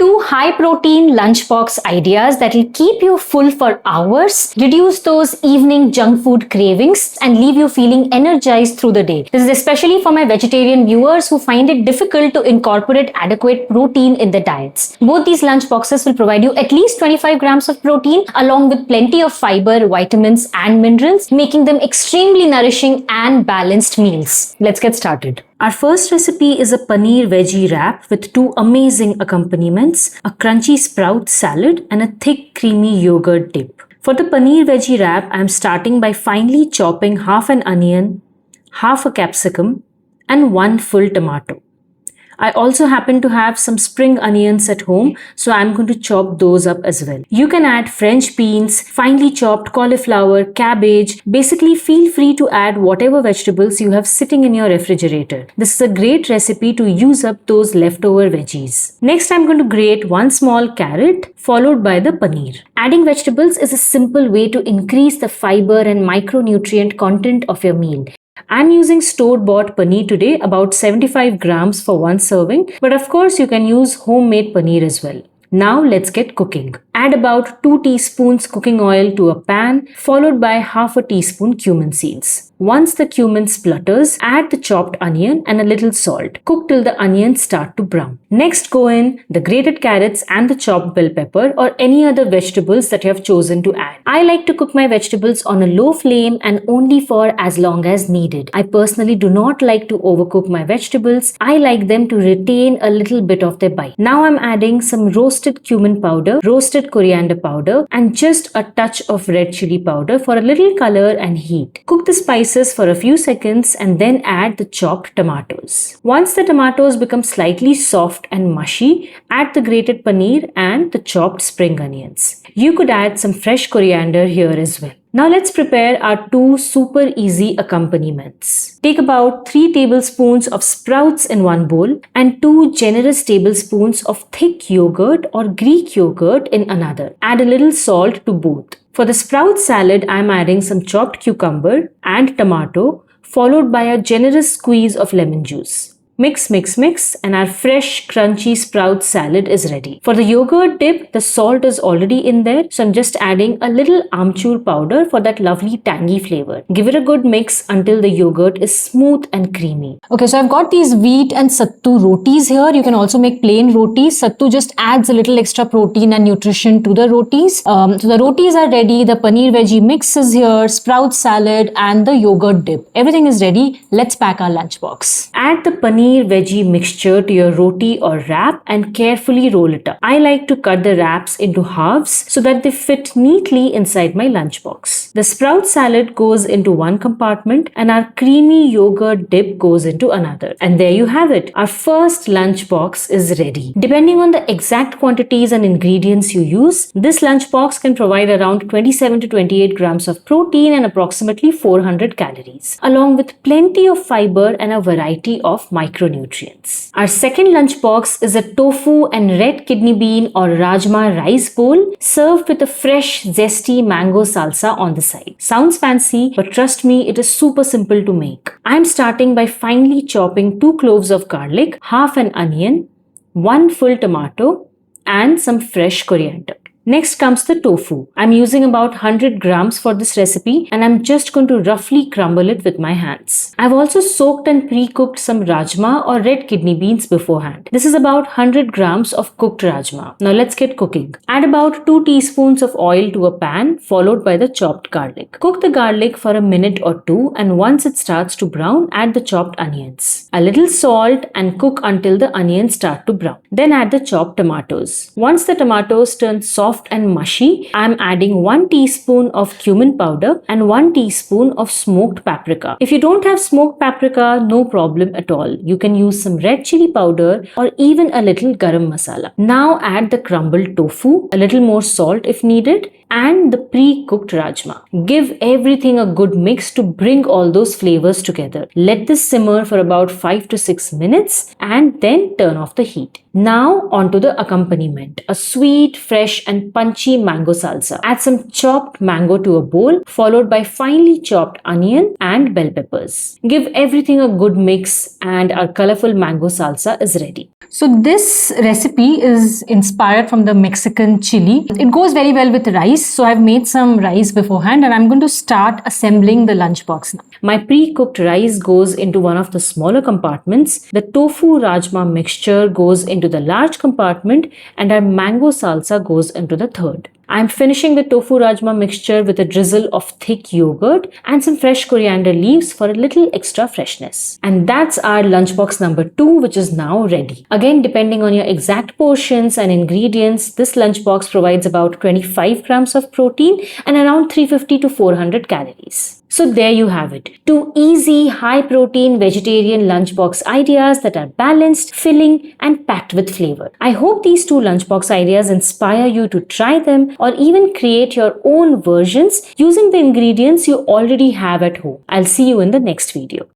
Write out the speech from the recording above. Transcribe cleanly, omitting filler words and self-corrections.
Two high-protein lunchbox ideas that will keep you full for hours, reduce those evening junk food cravings, and leave you feeling energized through the day. This is especially for my vegetarian viewers who find it difficult to incorporate adequate protein in their diets. Both these lunchboxes will provide you at least 25 grams of protein along with plenty of fiber, vitamins, and minerals, making them extremely nourishing and balanced meals. Let's get started. Our first recipe is a paneer veggie wrap with two amazing accompaniments, a crunchy sprout salad and a thick creamy yogurt dip. For the paneer veggie wrap, I am starting by finely chopping half an onion, half a capsicum and one full tomato. I also happen to have some spring onions at home, so I'm going to chop those up as well. You can add French beans, finely chopped cauliflower, cabbage. Basically, feel free to add whatever vegetables you have sitting in your refrigerator. This is a great recipe to use up those leftover veggies. Next, I'm going to grate one small carrot, followed by the paneer. Adding vegetables is a simple way to increase the fiber and micronutrient content of your meal. I'm using store-bought paneer today, about 75 grams for one serving, but of course you can use homemade paneer as well. Now let's get cooking. Add about 2 teaspoons cooking oil to a pan, followed by half a teaspoon cumin seeds. Once the cumin splutters, add the chopped onion and a little salt. Cook till the onions start to brown. Next go in the grated carrots and the chopped bell pepper or any other vegetables that you have chosen to add. I like to cook my vegetables on a low flame and only for as long as needed. I personally do not like to overcook my vegetables. I like them to retain a little bit of their bite. Now I'm adding some roasted cumin powder, roasted coriander powder and just a touch of red chili powder for a little color and heat. Cook the spices for a few seconds and then add the chopped tomatoes. Once the tomatoes become slightly soft and mushy, add the grated paneer and the chopped spring onions. You could add some fresh coriander here as well. Now let's prepare our two super easy accompaniments. Take about 3 tablespoons of sprouts in one bowl and 2 generous tablespoons of thick yogurt or Greek yogurt in another. Add a little salt to both. For the sprout salad, I am adding some chopped cucumber and tomato, followed by a generous squeeze of lemon juice. Mix and our fresh crunchy sprout salad is ready. For the yogurt dip, the salt is already in there, so I'm just adding a little amchur powder for that lovely tangy flavor. Give it a good mix until the yogurt is smooth and creamy. Okay, so I've got these wheat and sattu rotis here. You can also make plain rotis. Sattu just adds a little extra protein and nutrition to the rotis. So the rotis are ready, the paneer veggie mix is here, sprout salad and the yogurt dip. Everything is ready. Let's pack our lunchbox. Add the paneer veggie mixture to your roti or wrap and carefully roll it up. I like to cut the wraps into halves so that they fit neatly inside my lunchbox. The sprout salad goes into one compartment and our creamy yogurt dip goes into another. And there you have it. Our first lunchbox is ready. Depending on the exact quantities and ingredients you use, this lunchbox can provide around 27 to 28 grams of protein and approximately 400 calories, along with plenty of fiber and a variety of micronutrients. Our second lunchbox is a tofu and red kidney bean or rajma rice bowl served with a fresh zesty mango salsa on the side. Sounds fancy, but trust me, it is super simple to make. I'm starting by finely chopping 2 cloves of garlic, half an onion, 1 full tomato and some fresh coriander. Next comes the tofu. I'm using about 100 grams for this recipe and I'm just going to roughly crumble it with my hands. I've also soaked and pre-cooked some rajma or red kidney beans beforehand. This is about 100 grams of cooked rajma. Now let's get cooking. Add about 2 teaspoons of oil to a pan followed by the chopped garlic. Cook the garlic for a minute or two and once it starts to brown, add the chopped onions. A little salt and cook until the onions start to brown. Then add the chopped tomatoes. Once the tomatoes turn soft and mushy, I am adding 1 teaspoon of cumin powder and 1 teaspoon of smoked paprika. If you don't have smoked paprika, no problem at all. You can use some red chili powder or even a little garam masala. Now add the crumbled tofu, a little more salt if needed, and the pre-cooked rajma. Give everything a good mix to bring all those flavors together. Let this simmer for about 5 to 6 minutes and then turn off the heat. Now onto the accompaniment. A sweet, fresh and punchy mango salsa. Add some chopped mango to a bowl, followed by finely chopped onion and bell peppers. Give everything a good mix and our colorful mango salsa is ready. So this recipe is inspired from the Mexican chili. It goes very well with rice. So I've made some rice beforehand and I'm going to start assembling the lunchbox now. My pre-cooked rice goes into one of the smaller compartments. The tofu-rajma mixture goes into the large compartment and our mango salsa goes into the third. I'm finishing the tofu-rajma mixture with a drizzle of thick yogurt and some fresh coriander leaves for a little extra freshness. And that's our lunchbox number 2, which is now ready. Again, depending on your exact portions and ingredients, this lunchbox provides about 25 grams of protein and around 350 to 400 calories. So there you have it. 2 easy, high-protein vegetarian lunchbox ideas that are balanced, filling, and packed with flavor. I hope these 2 lunchbox ideas inspire you to try them or even create your own versions using the ingredients you already have at home. I'll see you in the next video.